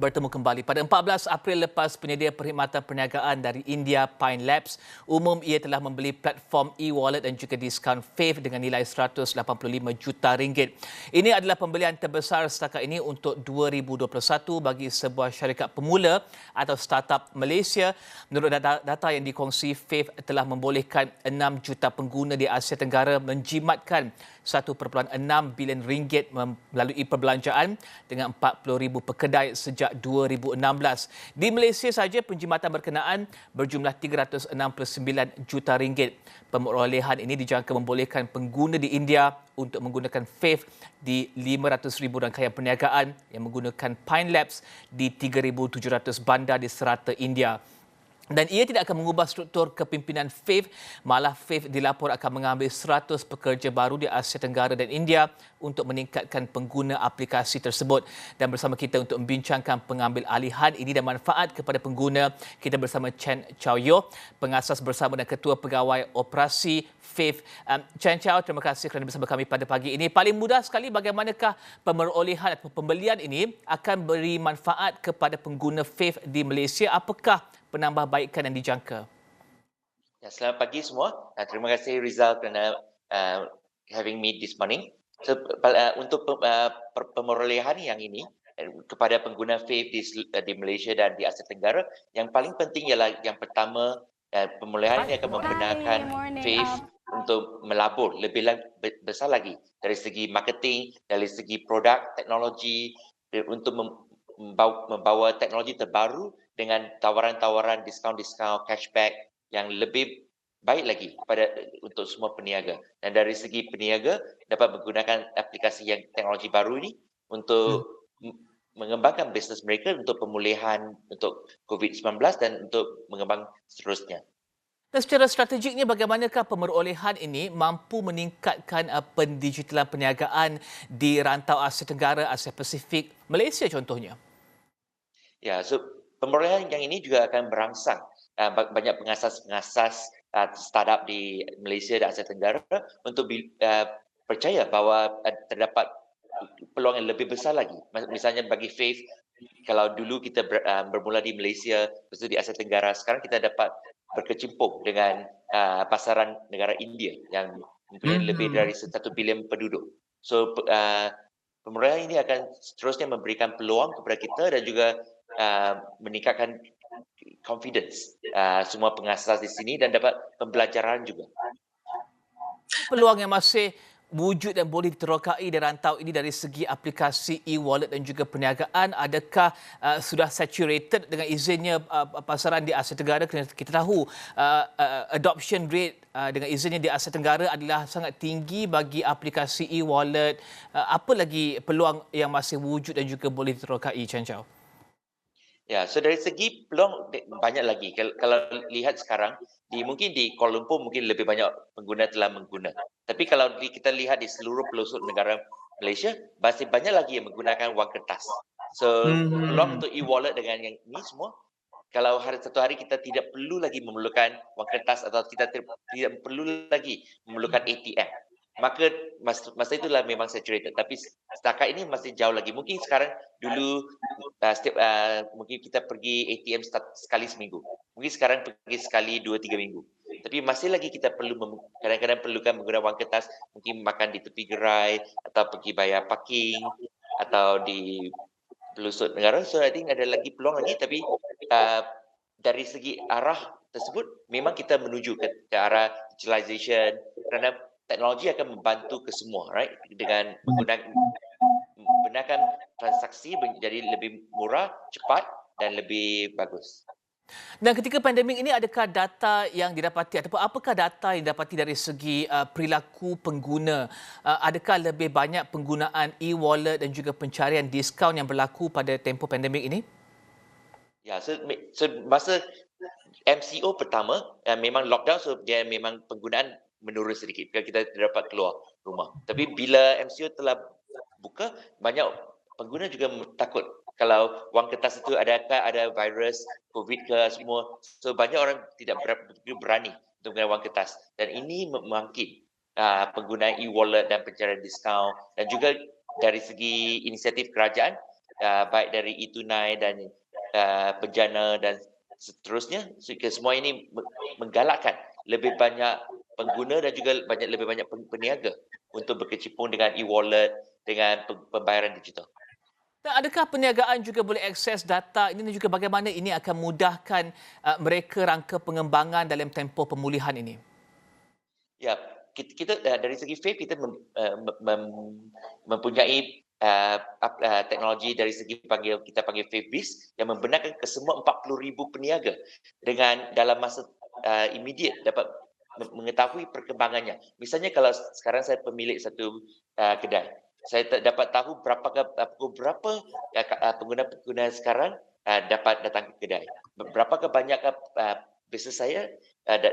Bertemu kembali pada 14 April lepas penyedia perkhidmatan perniagaan dari India Pine Labs umum ia telah membeli platform e-wallet dan juga diskaun Fave dengan nilai 185 juta ringgit. Ini adalah pembelian terbesar setakat ini untuk 2021 bagi sebuah syarikat pemula atau startup Malaysia. Menurut data yang dikongsi, Fave telah membolehkan 6 juta pengguna di Asia Tenggara menjimatkan 1.6 bilion ringgit melalui perbelanjaan dengan 40,000 pekedai sejak 2016. Di Malaysia saja penjimatan berkenaan berjumlah 369 juta ringgit. Pemerolehan ini dijangka membolehkan pengguna di India untuk menggunakan Fave di 500,000 rangkaian perniagaan yang menggunakan Pine Labs di 3,700 bandar di serata India. Dan ia tidak akan mengubah struktur kepimpinan Fave, malah Fave dilaporkan akan mengambil 100 pekerja baru di Asia Tenggara dan India untuk meningkatkan pengguna aplikasi tersebut. Dan bersama kita untuk membincangkan pengambil alihan ini dan manfaat kepada pengguna, kita bersama Chen Chow Yo, pengasas bersama dan ketua pegawai operasi Fave. Chen Chow, terima kasih kerana bersama kami pada pagi ini. Paling mudah sekali, bagaimanakah pemerolehan atau pembelian ini akan beri manfaat kepada pengguna Fave di Malaysia? Apakah penambahbaikan yang dijangka? Ya, selamat pagi semua. Terima kasih Rizal kerana having me this morning. So, untuk pemerolehan yang ini kepada pengguna Fave di Malaysia dan di Asia Tenggara, yang paling penting ialah yang pertama, pemerolehan ini akan membenarkan Fave untuk melabur lebih besar lagi dari segi marketing, dari segi produk, teknologi, untuk membawa teknologi terbaru dengan tawaran-tawaran diskaun-diskaun cashback yang lebih baik lagi untuk semua peniaga. Dan dari segi peniaga dapat menggunakan aplikasi yang teknologi baru ini untuk mengembangkan bisnes mereka untuk pemulihan untuk COVID-19 dan untuk mengembang seterusnya. Dan secara strategiknya, bagaimanakah pemerolehan ini mampu meningkatkan pendigitalan perniagaan di rantau Asia Tenggara, Asia Pasifik, Malaysia contohnya? Ya, so pemerolehan yang ini juga akan merangsang banyak pengasas-pengasas startup di Malaysia dan Asia Tenggara untuk percaya bahawa terdapat peluang yang lebih besar lagi. Misalnya bagi Fave, kalau dulu kita bermula di Malaysia, lepas itu di Asia Tenggara, sekarang kita dapat berkecimpung dengan pasaran negara India yang mempunyai lebih dari 1 bilion penduduk. So, pemerolehan ini akan seterusnya memberikan peluang kepada kita dan juga meningkatkan confidence semua pengasas di sini dan dapat pembelajaran juga. Peluang yang masih wujud dan boleh diterokai di rantau ini dari segi aplikasi e-wallet dan juga perniagaan, adakah sudah saturated dengan izinnya pasaran di Asia Tenggara? Kerana kita tahu adoption rate dengan izinnya di Asia Tenggara adalah sangat tinggi bagi aplikasi e-wallet. Apa lagi peluang yang masih wujud dan juga boleh diterokai, Chen Chow? Ya, so dari segi peluang banyak lagi. Kalau lihat sekarang, mungkin di Kuala Lumpur mungkin lebih banyak pengguna telah mengguna. Tapi kalau kita lihat di seluruh pelosok negara Malaysia, masih banyak lagi yang menggunakan wang kertas. So, peluang untuk e-wallet dengan yang ini semua, kalau satu hari kita tidak perlu lagi memerlukan wang kertas atau kita tidak perlu lagi memerlukan ATM, maka masa itulah memang saturated. Tapi setakat ini masih jauh lagi. Mungkin sekarang dulu mungkin kita pergi ATM sekali seminggu. Mungkin sekarang pergi sekali 2-3 minggu. Tapi masih lagi kita kadang-kadang perlukan menggunakan wang kertas, mungkin makan di tepi gerai atau pergi bayar parking atau di pelosok negara. So I think ada lagi peluang lagi, tapi dari segi arah tersebut memang kita menuju ke arah digitalization, kerana teknologi akan membantu ke semua, right? Dengan membenarkan transaksi menjadi lebih murah, cepat dan lebih bagus. Dan ketika pandemik ini, adakah data yang didapati ataupun apakah data yang didapati dari segi perilaku pengguna? Adakah lebih banyak penggunaan e-wallet dan juga pencarian diskaun yang berlaku pada tempoh pandemik ini? Ya, so masa MCO pertama memang lockdown, so dia memang penggunaan menurun sedikit kerana kita tidak dapat keluar rumah. Tapi bila MCO telah buka, banyak pengguna juga takut kalau wang kertas itu adakah ada virus COVID ke semua. So banyak orang tidak berani untuk menggunakan wang kertas, dan ini membangkit penggunaan e-wallet dan pencarian diskaun. Dan juga dari segi inisiatif kerajaan, baik dari e-tunai dan penjana dan seterusnya. Semua ini menggalakkan lebih banyak pengguna dan juga lebih banyak peniaga untuk berkecimpung dengan e-wallet, dengan pembayaran digital. Dan adakah perniagaan juga boleh akses data ini dan juga bagaimana ini akan mudahkan mereka rangka pengembangan dalam tempoh pemulihan ini? Ya, kita dari segi FAVE kita mempunyai teknologi dari segi kita panggil FAVE-BIS yang membenarkan ke semua 40,000 peniaga dengan dalam masa immediate dapat mengetahui perkembangannya. Misalnya kalau sekarang saya pemilik satu kedai, saya dapat tahu berapa pengguna-pengguna sekarang dapat datang ke kedai. Berapakah banyak bisnes saya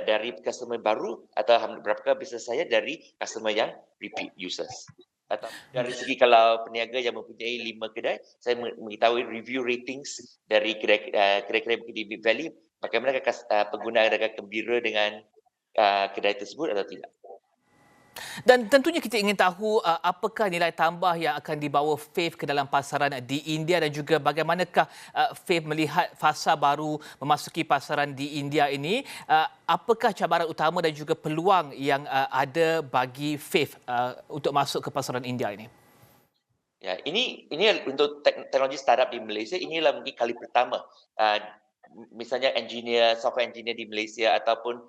dari customer baru atau berapakah bisnes saya dari customer yang repeat users. Atau dari segi kalau peniaga yang mempunyai 5 kedai, saya mengetahui review ratings dari kedai-kedai di Big Valley, bagaimana pengguna adakah gembira dengan kedai tersebut atau tidak. Dan tentunya kita ingin tahu apakah nilai tambah yang akan dibawa FAVE ke dalam pasaran di India dan juga bagaimanakah FAVE melihat fasa baru memasuki pasaran di India ini. Apakah cabaran utama dan juga peluang yang ada bagi FAVE untuk masuk ke pasaran India ini? Ya, ini untuk teknologi startup di Malaysia, inilah mungkin kali pertama misalnya software engineer di Malaysia ataupun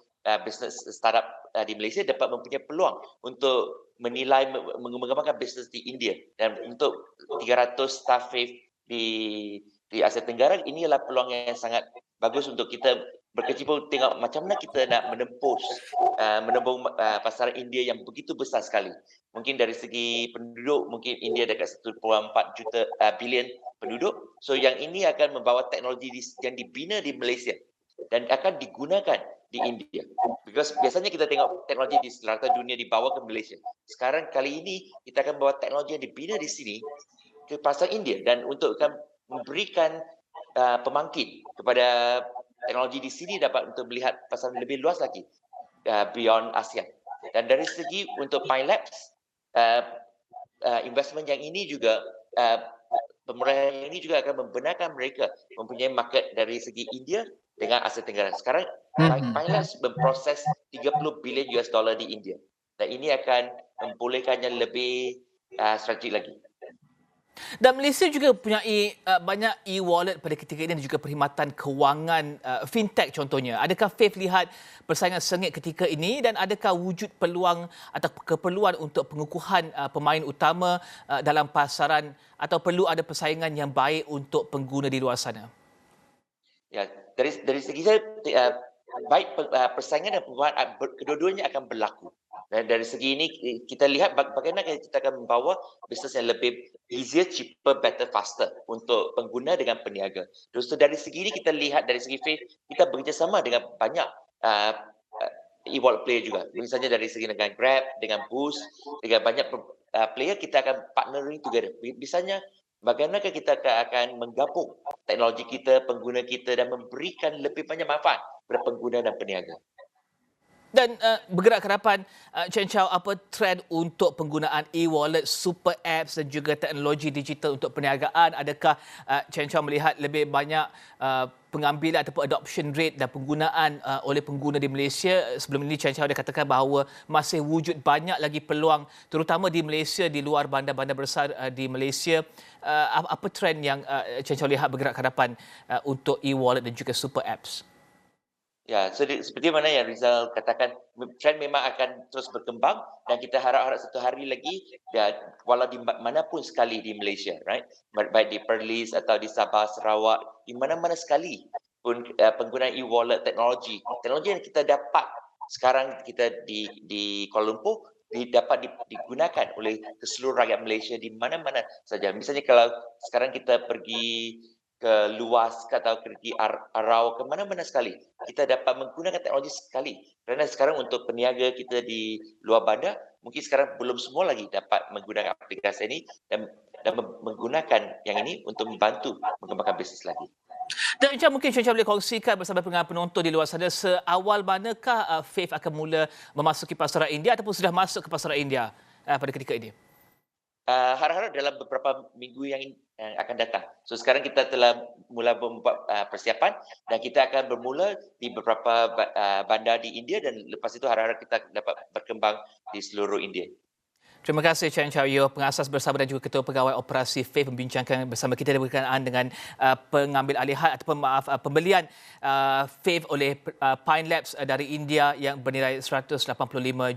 bisnes startup di Malaysia dapat mempunyai peluang untuk menilai mengembangkan bisnes di India, dan untuk 300 staff FAVE di Asia Tenggara, ini adalah peluang yang sangat bagus untuk kita berkecimpung, tengok macam mana kita nak menembus pasaran India yang begitu besar sekali. Mungkin dari segi penduduk, mungkin India dekat 1.4 juta bilion penduduk. So yang ini akan membawa teknologi yang dibina di Malaysia dan akan digunakan di India. Because biasanya kita tengok teknologi di seluruh dunia dibawa ke Malaysia. Sekarang kali ini kita akan bawa teknologi yang dibina di sini ke pasar India, dan untuk akan memberikan pemangkin kepada teknologi di sini dapat untuk melihat pasar lebih luas lagi beyond ASEAN. Dan dari segi untuk Pine Labs, investment yang ini juga pemurahan ini juga akan membenarkan mereka mempunyai market dari segi India dengan Asia Tenggara. Sekarang Pine Labs memproses 30 bilion US dollar di India, dan ini akan membolehkannya lebih strategik lagi. Dan Malaysia juga mempunyai banyak e-wallet pada ketika ini dan juga perkhidmatan kewangan fintech contohnya. Adakah FAVE lihat persaingan sengit ketika ini dan adakah wujud peluang atau keperluan untuk pengukuhan pemain utama dalam pasaran atau perlu ada persaingan yang baik untuk pengguna di luar sana? Ya, dari segi saya baik persaingan dan pengukuhan kedua-duanya akan berlaku. Dan dari segi ini kita lihat bagaimana kita akan membawa bisnes yang lebih easier, cheaper, better, faster untuk pengguna dengan peniaga. So dari segi ini kita lihat dari segi FAVE, kita bekerjasama dengan banyak e-wallet player juga. Misalnya dari segi dengan Grab, dengan Boost, dengan banyak player kita akan partnering together. Misalnya bagaimana kita akan menggabung teknologi kita, pengguna kita dan memberikan lebih banyak manfaat kepada pengguna dan peniaga. Dan bergerak ke hadapan, Chen Chow, apa trend untuk penggunaan e-wallet, super apps dan juga teknologi digital untuk perniagaan? Adakah Chen Chow melihat lebih banyak pengambilan ataupun adoption rate dan penggunaan oleh pengguna di Malaysia? Sebelum ini Chen Chow dia katakan bahawa masih wujud banyak lagi peluang, terutama di Malaysia, di luar bandar-bandar besar di Malaysia. Apa trend yang Chen Chow lihat bergerak ke hadapan untuk e-wallet dan juga super apps? Ya, seperti mana yang Rizal katakan, trend memang akan terus berkembang dan kita harap satu hari lagi, walau di manapun sekali di Malaysia, right? Baik di Perlis atau di Sabah, Sarawak, di mana-mana sekali pun penggunaan e-wallet teknologi yang kita dapat sekarang kita di Kuala Lumpur dapat digunakan oleh seluruh rakyat Malaysia di mana-mana saja. Misalnya kalau sekarang kita pergi ke luas atau pergi Arau ke mana-mana sekali, kita dapat menggunakan teknologi sekali. Kerana sekarang untuk peniaga kita di luar bandar, mungkin sekarang belum semua lagi dapat menggunakan aplikasi ini dan menggunakan yang ini untuk membantu mengembangkan bisnes lagi. Dan macam mungkin Chen Chow boleh kongsikan bersama penonton di luar sana, seawal manakah FAVE akan mula memasuki pasaran India ataupun sudah masuk ke pasaran India pada ketika ini? Harap-harap dalam beberapa minggu yang akan datang. So sekarang kita telah mula membuat persiapan dan kita akan bermula di beberapa bandar di India dan lepas itu harap-harap kita dapat berkembang di seluruh India. Terima kasih Chen Chao-Yo, pengasas bersama dan juga Ketua Pegawai Operasi FAVE membincangkan bersama kita berkenaan dengan pengambil alihan ataupun pembelian FAVE oleh Pine Labs dari India yang bernilai 185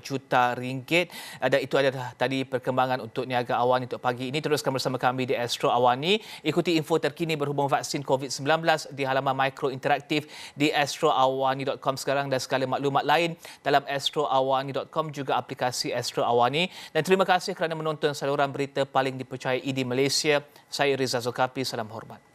juta ringgit. Dan itu adalah tadi perkembangan untuk Niaga Awani untuk pagi ini. Teruskan bersama kami di Astro Awani. Ikuti info terkini berhubung vaksin COVID-19 di halaman Mikro Interaktif di astroawani.com sekarang dan segala maklumat lain dalam astroawani.com juga aplikasi Astro Awani. Dan terima kasih kerana menonton saluran berita paling dipercayai di Malaysia. Saya Riza Zulkafli, salam hormat.